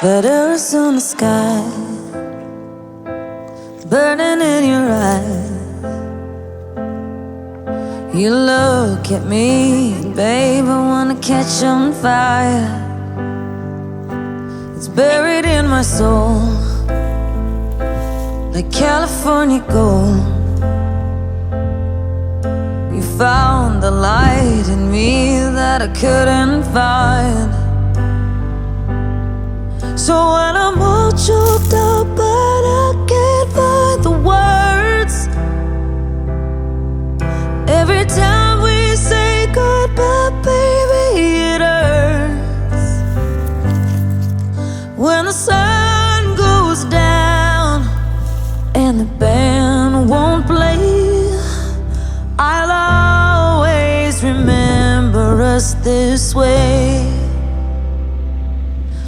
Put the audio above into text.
Letters on the sky, burning in your eyes. You look at me, babe, I wanna catch on fire. It's buried in my soul, like California gold. You found the light in me that I couldn't find. So when I'm all choked up but I can't find the words, every time we say goodbye, baby, it hurts. When the sun goes down and the band won't play, I'll always remember us this way.